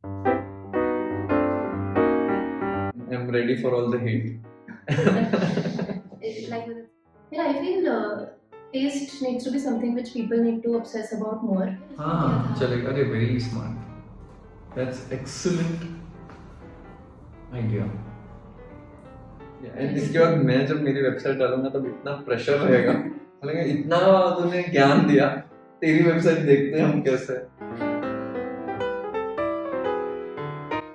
I'm ready for all the hate. Like, yeah, I feel taste needs to be something which people need to obsess about more. हाँ चलेगा अरे very smart. That's excellent idea. And इसके बाद मैं जब मेरी website डालूंगा तब इतना प्रेशर रहेगा बोलेंगे इतना तूने ज्ञान दिया तेरी वेबसाइट देखते हैं हम कैसे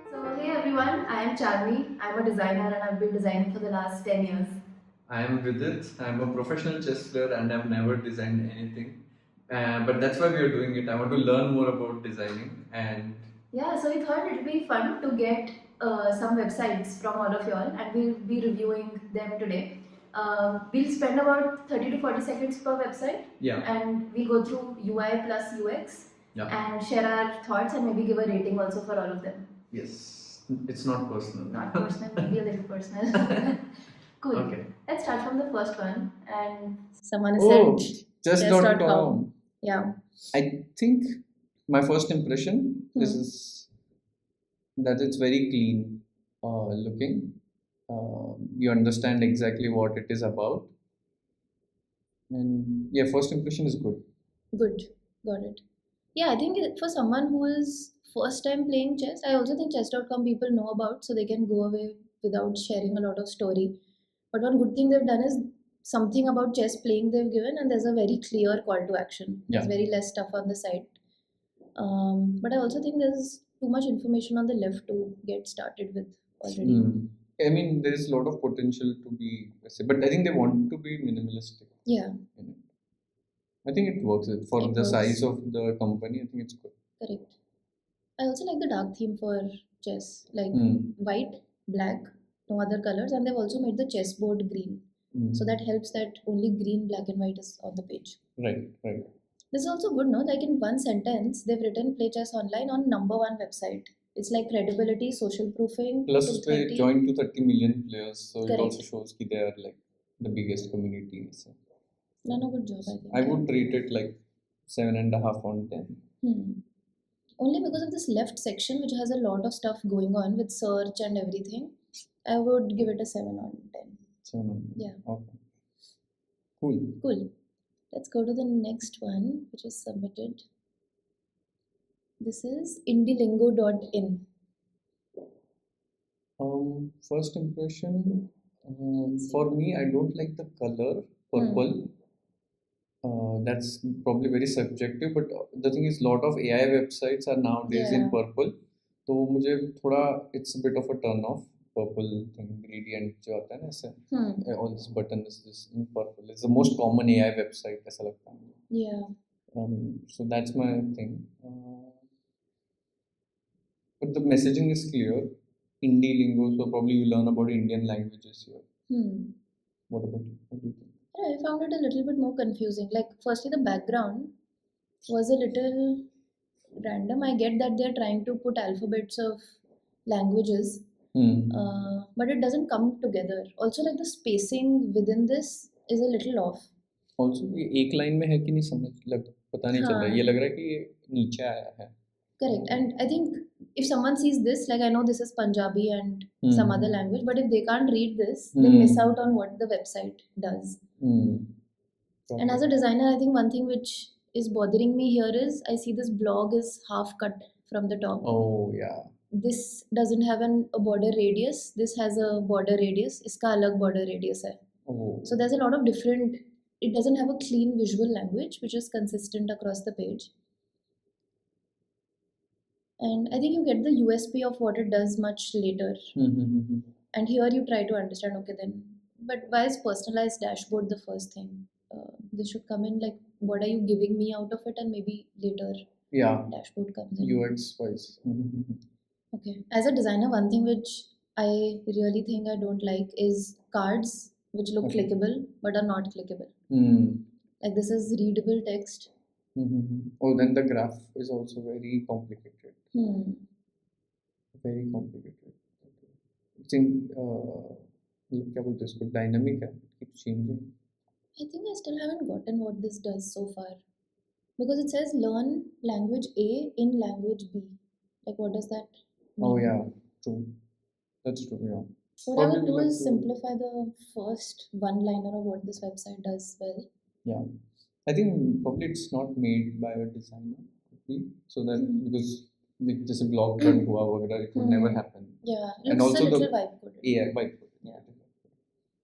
So, hey everyone, I am Charmi. I'm a designer and I've been designing for the last 10 years. I am Vidit. I'm a professional chess player and I've never designed anything. But that's why we are doing it. I want to learn more about designing and Yeah, so we thought it'd be fun to get some websites from all of y'all and we'll be reviewing them today. We'll spend about 30 to 40 seconds per website. Yeah. And we'll go through UI plus UX. Yeah. And share our thoughts and maybe give a rating also for all of them. Yes. It's not personal. Not personal, maybe a little personal. Cool. Okay. Let's start from the first one. And someone Oh, said just.com. Yeah. I think my first impression is that it's very clean looking. You understand exactly what it is about. And yeah, first impression is good. Good. Got it. Yeah, I think for someone who is first time playing chess, I also think chess.com people know about, so they can go away without sharing a lot of story. But one good thing they've done is something about chess playing they've given, and there's a very clear call to action. Yeah. There's very less stuff on the side. But I also think there's too much information on the left to get started with already. I mean, there is a lot of potential to be, but I think they want to be minimalistic. Yeah, in it. I think it works for It the works. size of the company. I think it's good. correct. I also like the dark theme for chess, like white, black, no other colors, and they've also made the chessboard green. So that helps that only green, black, and white is on the page. Right, right. This is also good, no? Like in one sentence, they've written play chess online on #1 website. It's like credibility, social proofing. Plus, to they 30. joined to 30 million players, so it Correct. also shows that they are like the biggest community. So Done a good job, I think. I would rate it like 7.5 on 10. Only because of this left section, which has a lot of stuff going on with search and everything, I would give it a 7 on 10. 7 on 10. Yeah. Okay. Cool. Cool. Let's go to the next one, which is submitted. This is indielingo.in. First impression, for me, I don't like the color purple. That's probably very subjective, but the thing is, lot of AI websites are nowadays in Yeah. purple. तो मुझे थोड़ा it's a bit of a turn off. Purple thing gradient जो आता है ना ऐसे all this button is this in purple. It's the most common AI website ऐसा लगता है. Yeah. So that's my thing. But the messaging is clear. Indie lingo, so probably you learn about Indian languages here. What about you? What do you think? I found it a little bit more confusing. Like, firstly, the background was a little random. I get that they're trying to put alphabets of languages, but it doesn't come together. Also, like the spacing within this is a little off. Also, ये एक line में है कि नहीं समझ लग पता नहीं चल रहा है. ये लग रहा है कि ये नीचे आया है. Correct. And I think if someone sees this, like I know this is Punjabi and some other language, but if they can't read this, they miss out on what the website does. And as a designer, I think one thing which is bothering me here is I see this blog is half cut from the top. Oh yeah. This doesn't have a border radius. This has a border radius. Iska alag border radius hai. Oh. So there's a lot of different. It doesn't have a clean visual language which is consistent across the page. And I think you get the USP of what it does much later. And here you try to understand, okay, then, but why is personalized dashboard the first thing? This should come in like, what are you giving me out of it, and maybe later dashboard comes in. UX wise. Okay. As a designer, one thing which I really think I don't like is cards which look clickable but are not clickable. Like this is readable text. Oh, then the graph is also very complicated. Very complicated. It's in क्या बोलते हैं इसको dynamic है. It keeps changing. I think I still haven't gotten what this does so far, because it says learn language A in language B. Like, what does that Oh mean? yeah, true. That's true. Yeah. What I would Probably do like is to. simplify the first one liner of what this website does well. Yeah. I think probably it's not made by a designer, okay? So that because like just a blog print hua वगैरह, it would never happen. Yeah, And looks a also the little vibe coded. AI by yeah.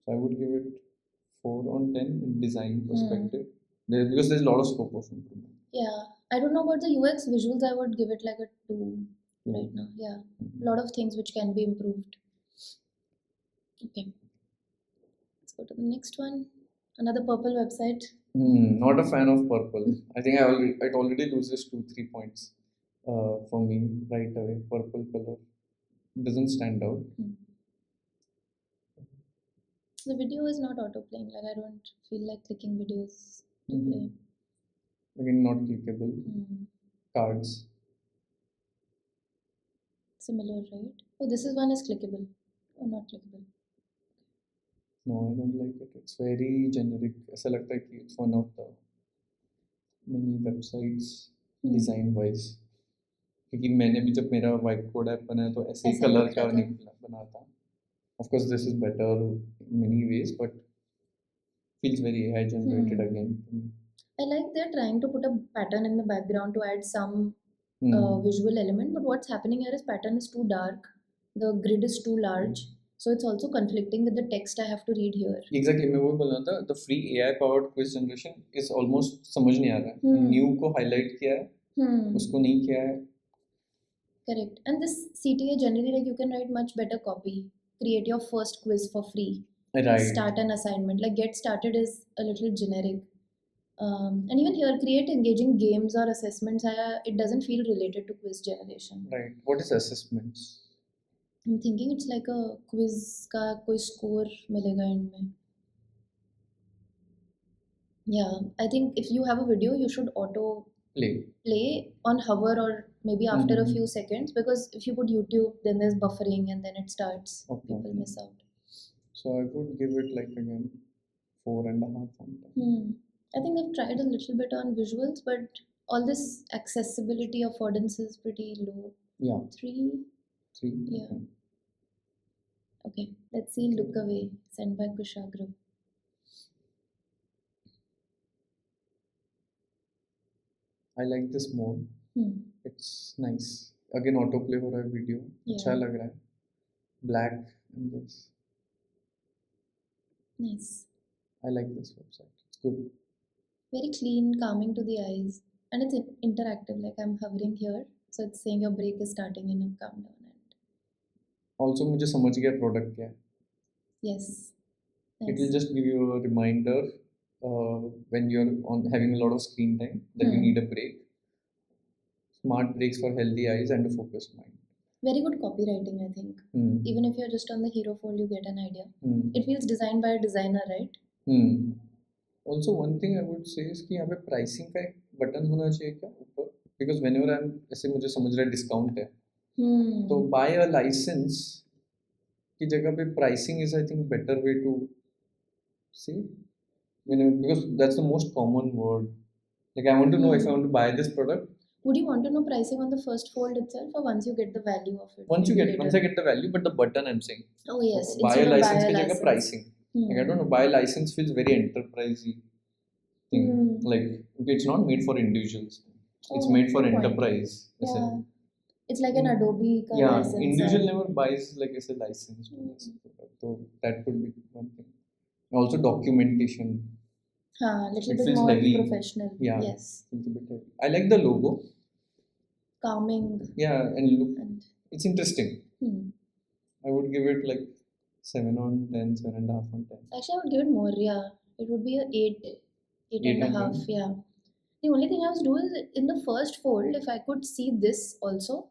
So I would give it 4 on 10 in design perspective. Because there's a lot of scope of improvement. Yeah, I don't know about the UX visuals. I would give it like a 2 right now. Yeah, a lot of things which can be improved. Okay, let's go to the next one. Another purple website. Not a fan of purple. I think it already loses 2-3 points for me right away. Purple color doesn't stand out. The video is not auto playing. Like, I don't feel like clicking videos to play. Again, not clickable. Cards. Similar, right? Oh, this is one is clickable. Oh, not clickable. No, I don't like it. It's very generic. ऐसा लगता है कि it's one of the many websites design wise. क्योंकि मैंने भी जब मेरा white code app बनाया तो ऐसे ही ऐसा कलर दिख का रहा था। निकला बना था. Of course, this is better in many ways, but feels very AI generated again to me. I like they're trying to put a pattern in the background to add some visual element, but what's happening here is pattern is too dark, the grid is too large, so it's also conflicting with the text I have to read here. Exactly, मैं वो बोल रहा था. The free AI powered quiz generation is almost समझ नहीं आ रहा है. New को highlight किया है, उसको नहीं किया है. Correct. And this CTA generally, like, you can write much better copy. Create your first quiz for free. Right. Start an assignment. Like, get started is a little generic. And even here, create engaging games or assessments. It doesn't feel related to quiz generation. Right. What is assessments? I'm thinking it's like a quiz का कोई score मिलेगा end में. Yeah, I think if you have a video, you should auto play on hover or maybe after a few seconds, because if you put YouTube, then there's buffering and then it starts. People miss out. So I would give it like again 4.5 on 10. I think they've tried a little bit on visuals, but all this accessibility affordance is pretty low. Yeah. 3. Yeah. Okay, let's see. Look Away, sent by Kushagra. I like this more. It's nice. Again, autoplay हो रहा है video. अच्छा लग रहा है. Black and this. Nice. I like this website. It's good. Very clean, calming to the eyes, and it's interactive. Like, I'm hovering here, so it's saying your break is starting in a countdown. And also, मुझे समझ गया product क्या है. Yes. Nice. It will just give you a reminder when you're having a lot of screen time that you need a break. Smart breaks for healthy eyes and a focused mind. Very good copywriting, I think. Even if you're just on the hero fold, you get an idea. It feels designed by a designer, right? Also, one thing I would say is कि यहाँ पे pricing का एक button होना चाहिए क्या ऊपर? Because whenever I'm ऐसे मुझे समझ रहा है discount है, तो buy a license की जगह पे pricing is I think better way to see. Because that's the most common word. Like I want to know if I want to buy this product. Would you want to know pricing on the first fold itself, or once you get the value of it? Once I get the value, but the button I'm saying. Oh yes, buy a license की जगह pricing. Like I don't know, buy a license feels very enterprisey thing. Like it's not made for individuals. It's made for enterprise. Yeah. It's like an Adobe license. Individual never buys like I say license. So that could be one thing. Also documentation. Little bit more heavy. Professional. Yeah. Yes. It's a bit heavy. I like the logo. Calming. Yeah, and look, it's interesting. I would give it like 7 on 10, 7.5 on 10. Actually, I would give it more. Yeah, it would be a 8.5. Yeah. The only thing I was doing is in the first fold, if I could see this also,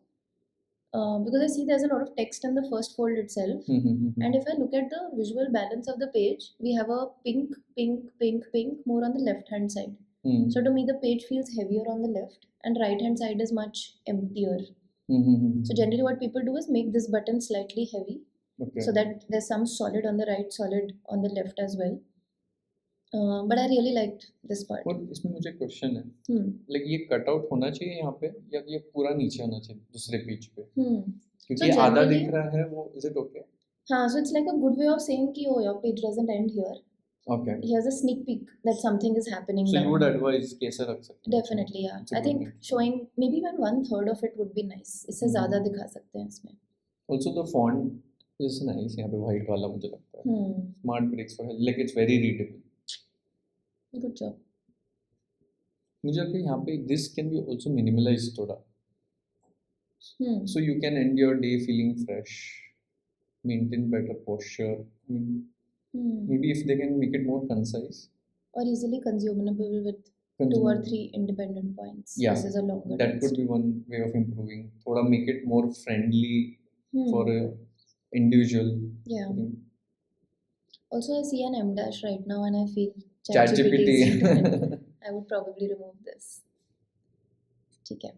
because I see there's a lot of text in the first fold itself. And if I look at the visual balance of the page, we have a pink, pink, pink, pink more on the left hand side. So to me, the page feels heavier on the left, and right hand side is much emptier. So generally, what people do is make this button slightly heavy, so that there's some solid on the right, solid on the left as well. But I really liked this part. और इसमें मुझे question है, like ये cut out होना चाहिए यहाँ पे या ये पूरा नीचे होना चाहिए दूसरे पेज पे, क्योंकि So ये आधा generally, दिख रहा है, वो is it okay? so it's like a good way of saying कि oh your page doesn't end here. Okay. Here's a sneak peek that something is happening. So down. you would advise कि ऐसा रख सकते हैं? Definitely, yeah. It's a I good think thing. showing maybe even 1/3 of it would be nice. इससे ज़्यादा दिखा सकते हैं इसमें. Also the font is nice, यहाँ पे white वाला मुझे लगता है. Smart breaks for like it's very readable. Good job. मुझे लगता है यहाँ पे this can be also minimalized थोड़ा. So you can end your day feeling fresh, maintain better posture. Maybe if they can make it more concise. Or easily consumable with 2 or 3 independent points. Yeah, this is a longer that text. could be one way of improving. थोड़ा make it more friendly for a individual. Yeah. Also, I see an M dash right now and I feel ChatGPT. I would probably remove this. ठीक है.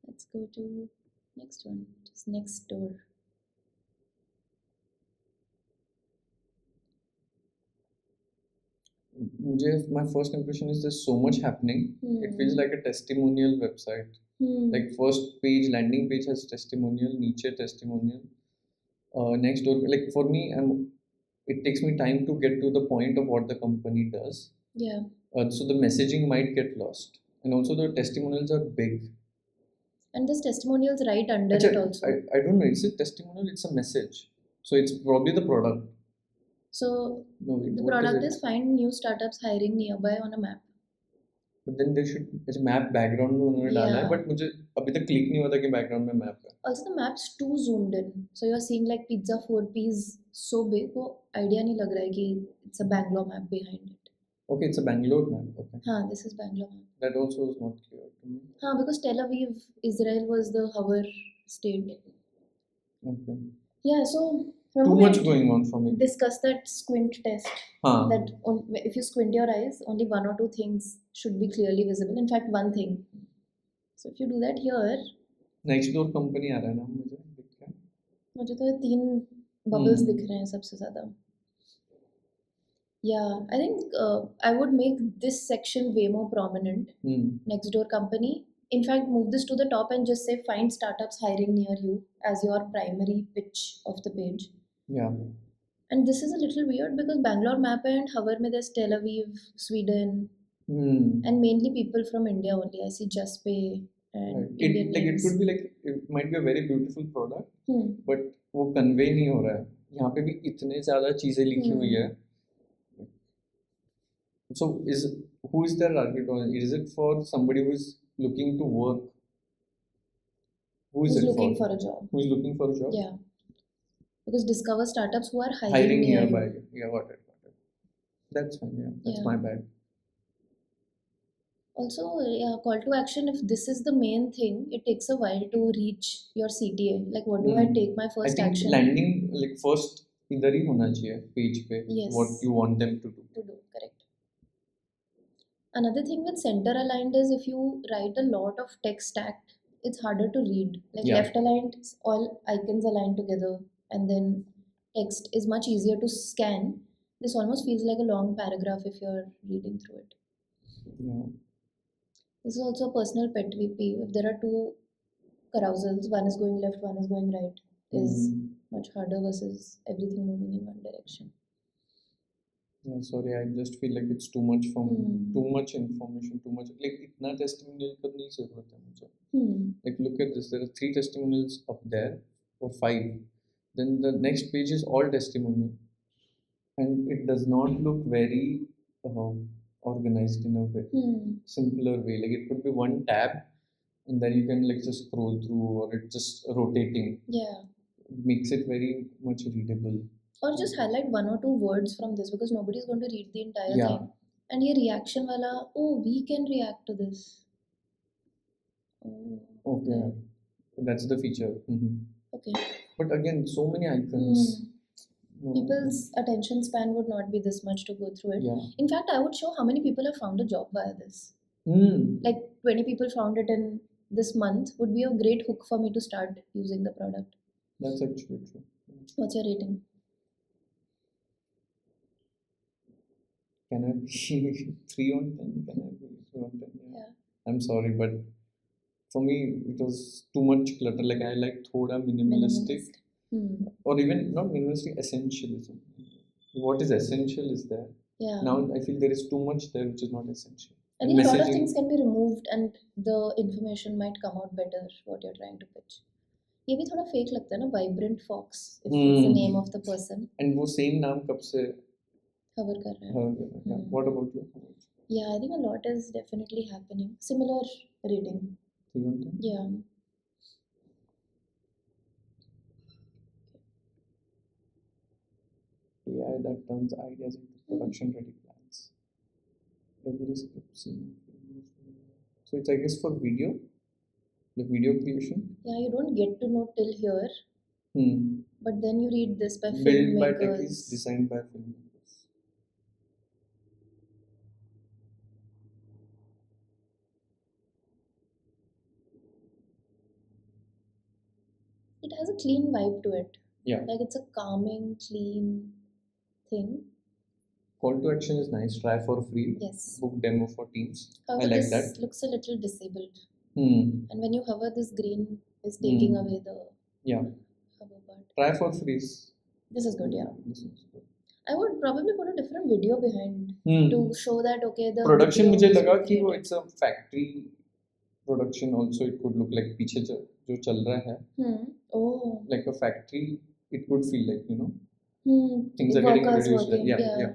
Let's go to next one. Just next door. My first impression is there's so much happening. It feels like a testimonial website. Like first page, landing page has testimonial, niche testimonial. Next door, like for me, it takes me time to get to the point of what the company does. Yeah. So the messaging might get lost, and also the testimonials are big. And there's testimonials right under it also. I don't know. Is it testimonial? It's a message. So it's probably the product. So the product is find new startups hiring nearby on a map. But then they should ऐसे map background में उन्होंने डाला है, but मुझे अभी तक click नहीं होता कि background में map है. Also the map's too zoomed in, so you're seeing like pizza 4Ps so big, वो idea नहीं लग रहा है कि it's a Bangalore map behind it. Okay, it's a Bangalore map. Okay. हाँ, this is Bangalore map. That also is not clear to me. हाँ, because Tel Aviv, Israel was the hover state. Okay. Yeah, so too much going on for me. Discuss that squint test. That if you squint your eyes, only 1 or 2 things should be clearly visible. In fact, one thing. So if you do that here. nextdoor.company आ रहा है ना मुझे दिख रहा है. मुझे तो 3 bubbles दिख रहे हैं सबसे ज़्यादा. Yeah, I think I would make this section way more prominent. Nextdoor company. In fact, move this to the top and just say find startups hiring near you as your primary pitch of the page. Yeah. And this is a little weird because Bangalore map and hover mein there's Tel Aviv, Sweden, and mainly people from India only. I see Jaspay and Indian names. It could be like it might be a very beautiful product, but वो convey नहीं हो रहा है. यहाँ पे भी इतने ज़्यादा चीज़ें लिखी हुई है. So who is their target audience? Is it for somebody who is looking to work? Who is looking for a job? Who is looking for a job? Yeah. Because discover startups who are hiring nearby. Yeah, got it. That's fine. Yeah, that's my bad. Also, call to action. If this is the main thing, it takes a while to reach your CTA. Like, what do I take my first action? Landing like first इधर ही होना चाहिए page पे. Yes. What you want them to do. Correct. Another thing with center aligned is if you write a lot of text stacked, it's harder to read. Like left aligned, all icons aligned together. And then text is much easier to scan. This almost feels like a long paragraph if you're reading through it. Yeah. This is also a personal pet peeve. If there are 2 carousels, one is going left, one is going right, is much harder versus everything moving in one direction. Yeah, sorry, I just feel like it's too much for me. Too much information, too much. Like इतना testimonial का नहीं ज़रूरत है मुझे. Like look at this. There are 3 testimonials up there or 5. Then the next page is all testimonial, and it does not look very organized in a way, simpler way. Like it could be one tab, and then you can like just scroll through, or it just rotating. Yeah, it makes it very much readable. Or just highlight 1 or 2 words from this because nobody is going to read the entire thing. And your reaction wala, oh, we can react to this. Okay, that's the feature. Okay. But again, so many icons. People's attention span would not be this much to go through it. Yeah. In fact, I would show how many people have found a job via this. Like 20 people found it in this month would be a great hook for me to start using the product. That's actually true. What's your rating? Can I be 3 on 10? Can I be 3 on 10? Yeah. Yeah. I'm sorry, but for me, it was too much clutter. Like, I like thoda minimalistic, or even not minimalistic, essentialism. What is essential is there. Yeah. Now I feel there is too much there which is not essential. I And think a lot of messaging, things can be removed and the information might come out better what you're trying to pitch. ये भी थोड़ा fake लगता है ना, vibrant fox if it's the name of the person. And वो same नाम कब से cover कर रहा है. hover कर रहा है? Yeah. What about you? Yeah, I think a lot is definitely happening. Similar reading. 3 on 10? Yeah. AI that turns ideas into production ready plans. Every script scene. So it's, I guess, for video, the video creation. Yeah, you don't get to know till here. But then you read this by Built by filmmakers. techies, designed by filmmakers. It has a clean vibe to it. Yeah. Like it's a calming, clean thing. Call to action is nice. Try for free. Yes. Book demo for teams. However, I like this that. looks a little disabled. And when you hover, this green is taking away the hover part. Try for free. This is good, yeah. This is good. I would probably put a different video behind to show that okay the production मुझे लगा कि वो created. it's a factory production also. It could look like पीछे जो चल रहा है. Oh. Like a factory, it could feel like, you know. Things The are getting workers produced. working, Yeah.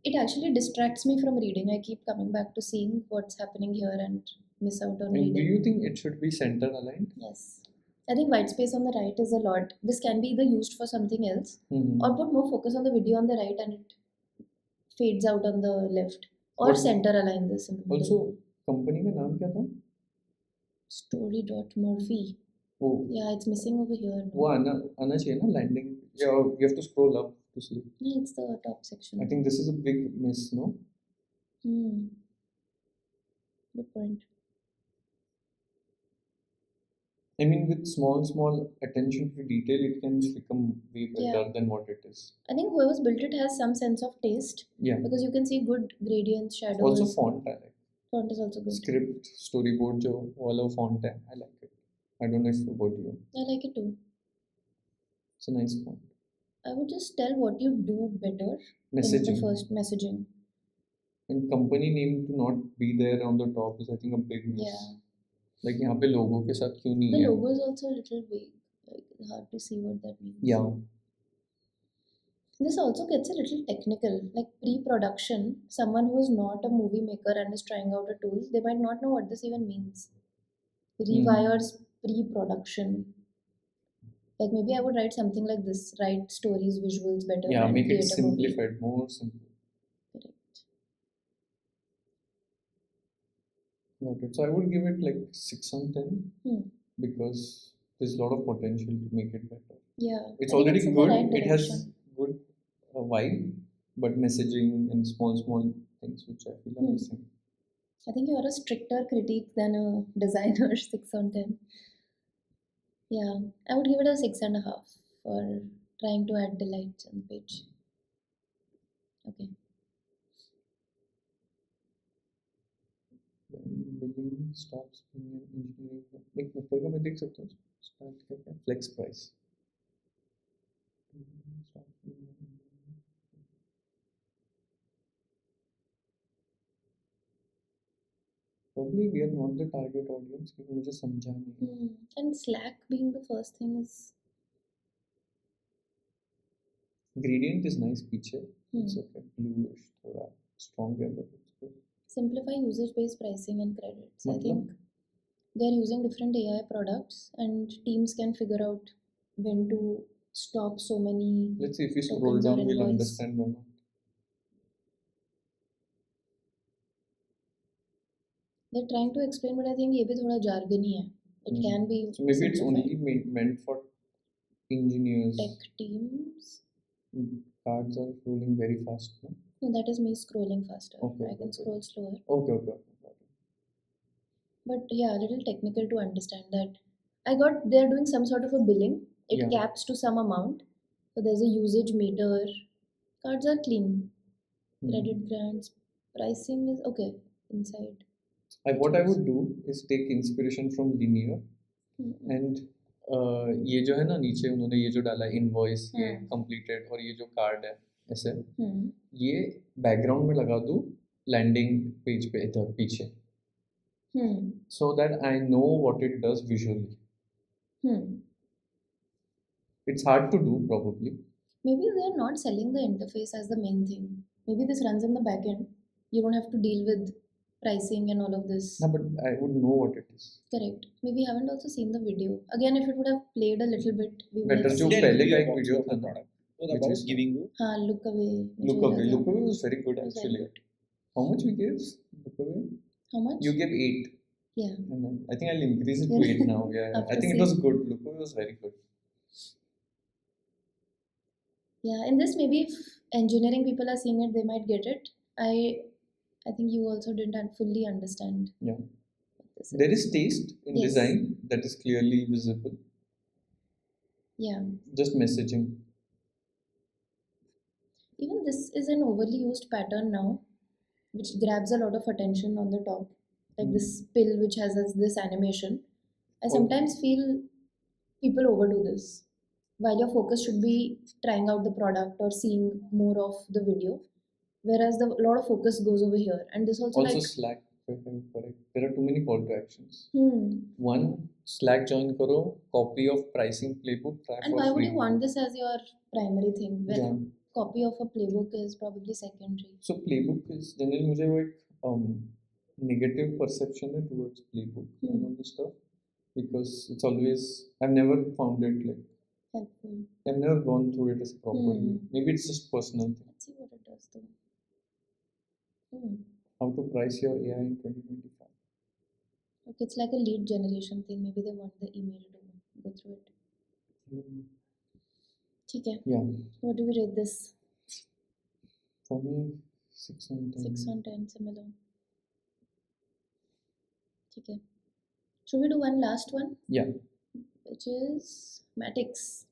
It actually distracts me from reading. I keep coming back to seeing what's happening here and miss out on And reading. do you think it should be center aligned? Yes. I think white space on the right is a lot. This can be either used for something else or put more focus on the video on the right and it fades out on the left. Or center align this in the middle. Also, company का नाम क्या था? story.morphy. Oh. Yeah, it's missing over here. वो आना चाहिए ना landing. Yeah, you have to scroll up to see. No, it's the top section. I think this is a big miss, no? Good point. I mean, with small attention to detail, it can become way better than what it is. I think whoever's built it has some sense of taste. Yeah. Because you can see good gradients, shadows. Also font, I like. Font is also good. Script, storyboard, जो वाला font है, I like it. I don't know if about you. I like it too. It's a nice font. I would just tell what you do better Messaging. in the first messaging. And company name to not be there on the top is, I think, a big miss. Yeah. Like यहाँ पे लोगों के साथ क्यों नहीं The है? logo is also a little vague. Like hard to see what that means. Yeah. This also gets a little technical. Like pre-production, someone who is not a movie maker and is trying out a tool, they might not know what this even means. Rewires pre-production. Like maybe I would write something like this: write stories, visuals better. Yeah, and make it create a movie. simplified, more simple. Correct. Got it. So I would give it like 6 on 10 because there's a lot of potential to make it better. Yeah. It's I think already it's in the good. right It has direction. good vibe, but messaging and small things which I feel are missing. I think you're a stricter critique than a designer. 6 on 10. Yeah, I would give it a 6.5 for trying to add delight on the page. Okay. When billing stops being an engineering job. एक ऊपर का मैं देख सकता हूँ start करके flex price. Probably we are not the target audience क्योंकि मुझे समझा नहीं. And Slack being the first thing is. Gradient is nice picture. It's okay. Bluish, थोड़ा strong है but it's good. Simplify usage-based pricing and credits. I think they're using different AI products and teams can figure out when to stop so many. Let's see if we scroll down, we'll understand or not. They're trying to explain, but I think ये भी थोड़ा jargony है. It can be. So maybe it's only meant for engineers. Tech teams. Cards are rolling very fast. No? No, that is me scrolling faster. Okay, I can scroll slower. Okay. But yeah, a little technical to understand that. They're doing some sort of a billing. It caps to some amount. So there's a usage meter. Cards are clean. Credit grants, pricing is okay inside. What I would do is take inspiration from linear and ये जो है ना नीचे उन्होंने ये जो डाला invoice ये कंप्लीटेड और ये जो कार्ड है ऐसे ये बैकग्राउंड में लगा दूँ लैंडिंग पेज पे इधर पीछे so that I know what it does visually. It's hard to do probably. Maybe they are not selling the interface as the main thing. Maybe this runs in the back end. You don't have to deal with pricing and all of this. No, but I would know what it is. Correct. Maybe you haven't also seen the video. Again, if it would have played a little bit, we would Better have जो seen. पहले का एक video था ना What about giving you? Look away. Look away. Look away was very good It was very actually. good. How much we gave? Look away. How much? You gave 8. Yeah. And then I think I'll increase it to 8 now. Yeah. I After think it was good. Look away was very good. Yeah. In this, maybe if engineering people are seeing it, they might get it. I think you also didn't fully understand. Yeah. what this There is taste in Yes. design that is clearly visible. Yeah. Just messaging. Even this is an overly used pattern now, which grabs a lot of attention on the top. Like this pill, which has this animation. I sometimes feel people overdo this. While your focus should be trying out the product or seeing more of the video, whereas a lot of focus goes over here. And this also, Also like, Slack. If I'm correct. There are too many call to actions. hmm. One, Slack join karo, copy of pricing playbook, try And for why would free. you want this as your primary thing? When Yeah. copy of a playbook is probably secondary. So playbook is generally मुझे वो एक negative perception है towards playbook and all this stuff because it's always I've never found it like Helpful. I've never gone through it as properly. Maybe it's just personal thing. Let's see what it does though. How to price your AI in 2025. Okay, it's like a lead generation thing. Maybe they want the email to go through it. Okay. Yeah. What do we rate this? For me, 6 on 10. 6 on 10, similar. Okay. Should we do one last one? Yeah. Which is matiks.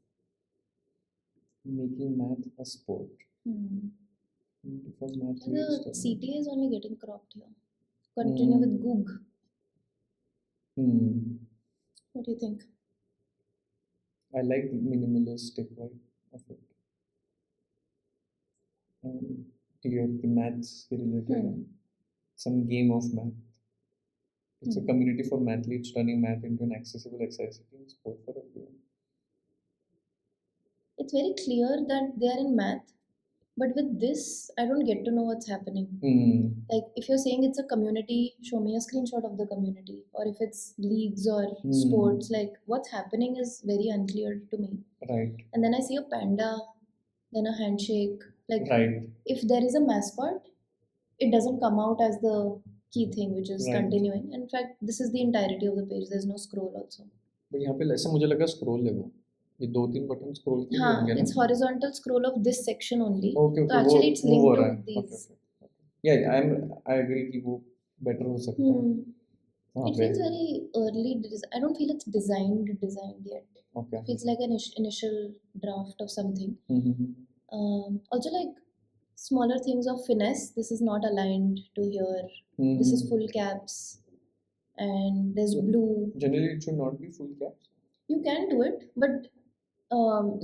Making math a sport. For math The CTA is only getting cropped here. Continue with Goog. What do you think? I like the minimalistic vibe of it. Clear the maths related. Some game of math. It's a community for math leads turning math into an accessible exercise sport for everyone. It's very clear that they are in math, but with this, I don't get to know what's happening. Like if you're saying it's a community, show me a screenshot of the community. Or if it's leagues or sports, like what's happening is very unclear to me. Right. And then I see a panda, then a handshake. Like Right. if there is a mascot, it doesn't come out as the key thing, which is Right. continuing. In fact, this is the entirety of the page. There's no scroll also. But यहाँ पे ऐसा मुझे लगा scroll है वो. ये 2-3 button scroll के लिए होंगे ना? It's horizontal scroll of this section only. Okay, So actually it's वो linked हो to रहा है. these. Okay. Yeah, I agree कि वो better हो सकता है. It feels very early. I don't feel it's designed yet. Okay. It feels like an initial draft of something. Also, like smaller things of finesse. This is not aligned to here. This is full caps, and there's blue. Generally, it should not be full caps. You can do it, but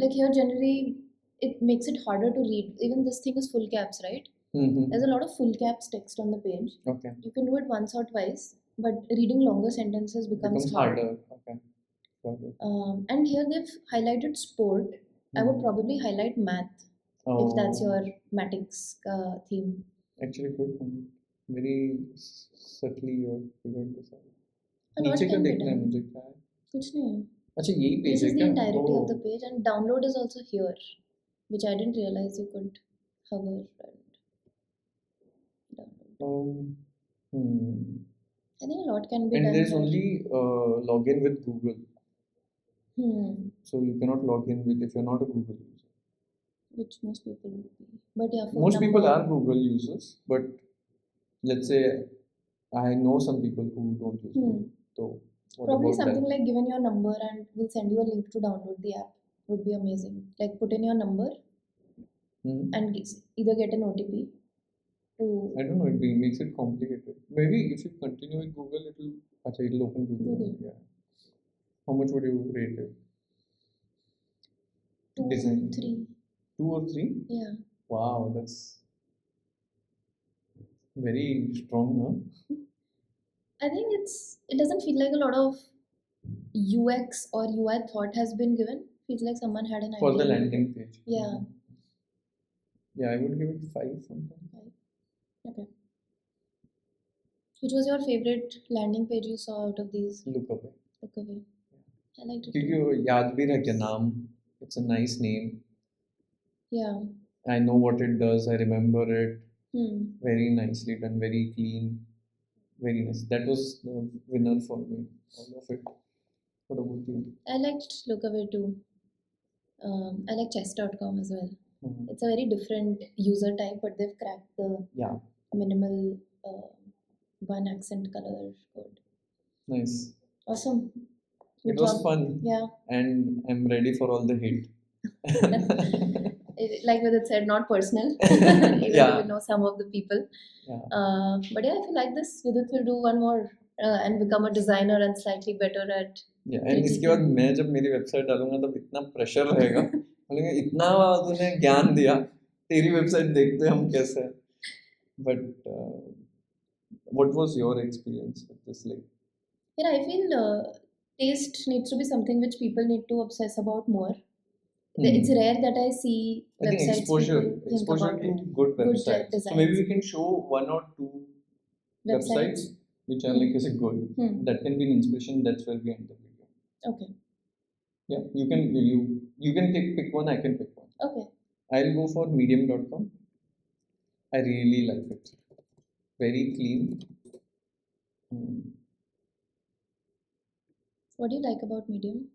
like here, generally it makes it harder to read. Even this thing is full caps, right? There's a lot of full caps text on the page. Okay. You can do it once or twice, but reading longer sentences becomes harder. Okay. Got it. And here they've highlighted sport. I would probably highlight math if that's your matiks theme. Actually, good point. Very subtly you figured this out. A lot नीचे का can be देखना है done. मुझे क्या है? कुछ नहीं है. अच्छा यही पेज This है is the क्या? entirety of the page, and download is also here, which I didn't realize you could hover and download. I think a lot can be And done. there's here. only login with Google. So you cannot log in with if you're not a Google user. Which most people would be. But yeah, phone Most people number. are Google users, but let's say I know some people who don't use Google. So what Probably about something that? like given your number and we'll send you a link to download the app would be amazing. Like put in your number and either get an OTP to. I don't know. It makes it complicated. Maybe if you continue with Google, it'll open Google. Yeah. How much would you rate it? 2, Design. 3. 2 or 3? Yeah. Wow, that's very strong, no? I think it doesn't feel like a lot of UX or UI thought has been given. Feels like someone had an idea. For the landing page. Yeah. Yeah, I would give it 5 something. 5. Okay. Which was your favorite landing page you saw out of these? Look away. Look away. I liked it. क्योंकि वो याद भी रह गया नाम. It's a nice name. Yeah. I know what it does. I remember it. Very nicely done. Very clean. Very nice. That was the winner for me. All of it. What about you? I liked Look Away too. I like chess.com as well. It's a very different user type, but they've cracked the minimal one accent color code. Nice. Awesome. It was fun. Yeah. And I'm ready for all the hate. Like Vidit said, not personal. Even though we know some of the people. But yeah, if you like this, Vidit will do one more and become a designer and slightly better at. And इसके बाद मैं जब मेरी website डालूंगा तब इतना pressure रहेगा बोलेंगे इतना तूने ज्ञान दिया तेरी वेबसाइट देखते हम कैसे है but what was your experience with this like I feel taste needs to be something which people need to obsess about more. It's rare that I see websites exposure to good websites. So maybe we can show 1 or 2 websites which are like good. That can be an inspiration. That's where we end the video. Okay. Yeah, you can pick one. I can pick one. Okay. I'll go for medium.com. I really like it. Very clean. What do you like about Medium?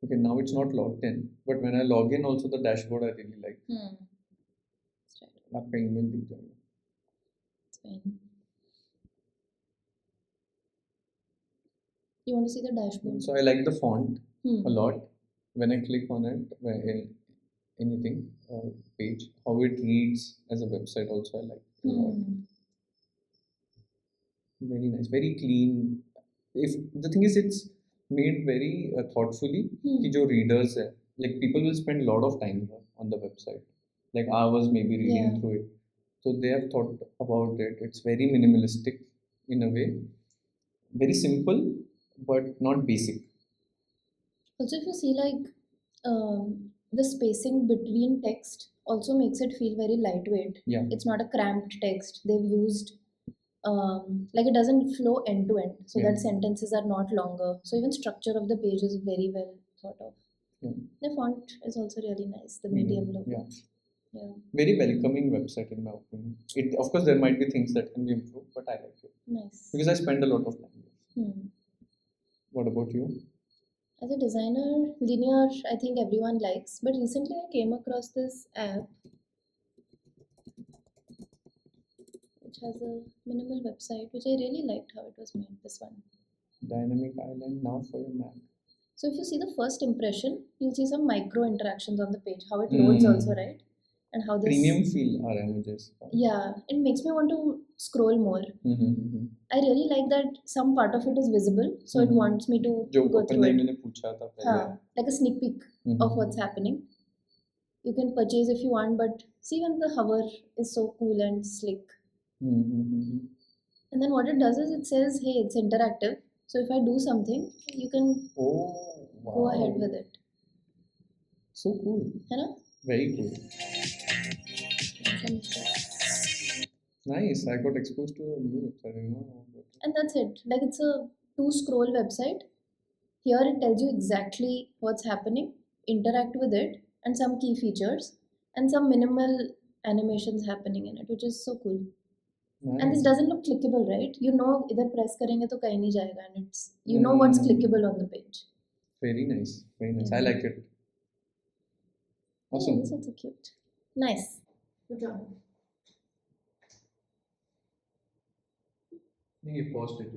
Okay, now it's not logged in, but when I log in, also the dashboard I really like. That's right. आपका email दिख जाएगा. It's fine. You want to see the dashboard? So I like the font a lot. When I click on it, in anything page, how it reads as a website also I like a lot. Very nice, very clean. If the thing is, it's made very thoughtfully. कि जो readers है, like people will spend a lot of time on the website, like hours maybe reading through it. So they have thought about it. It's very minimalistic in a way, very simple, but not basic. Also, if you see like the spacing between text also makes it feel very lightweight. Yeah. It's not a cramped text. They've used like it doesn't flow end to end, so that sentences are not longer. So even structure of the page is very well thought of. The font is also really nice. The medium look. Yeah. Very welcoming website in my opinion. Of course, there might be things that can be improved, but I like it. Nice. Because I spend a lot of time. What about you? As a designer, linear I think everyone likes, but recently I came across this app which has a minimal website which I really liked how it was made. This one. Dynamic Island now for your Mac. So if you see the first impression, you'll see some micro interactions on the page, how it loads also, right? And how this premium feel aa raha hai mujhe. Yeah, it makes me want to scroll more. I really like that some part of it is visible, so it wants me to go through it. मैंने पूछा था पहले. Like a sneak peek of what's happening. You can purchase if you want, but see when the hover is so cool and slick. And then what it does is it says, hey, it's interactive. So if I do something, you can go ahead with it. So cool. है ना? Very cool. Nice. I got exposed to a new website. And that's it. Like it's a 2-scroll website. Here it tells you exactly what's happening, interact with it, and some key features, and some minimal animations happening in it, which is so cool. Nice. And this doesn't look clickable, right? You know, either press करेंगे तो कहीं नहीं जाएगा, and it's you know what's clickable on the page. Very nice, very nice. I like it. Awesome. Yeah, this is also cute. Nice. Good job. You paused it.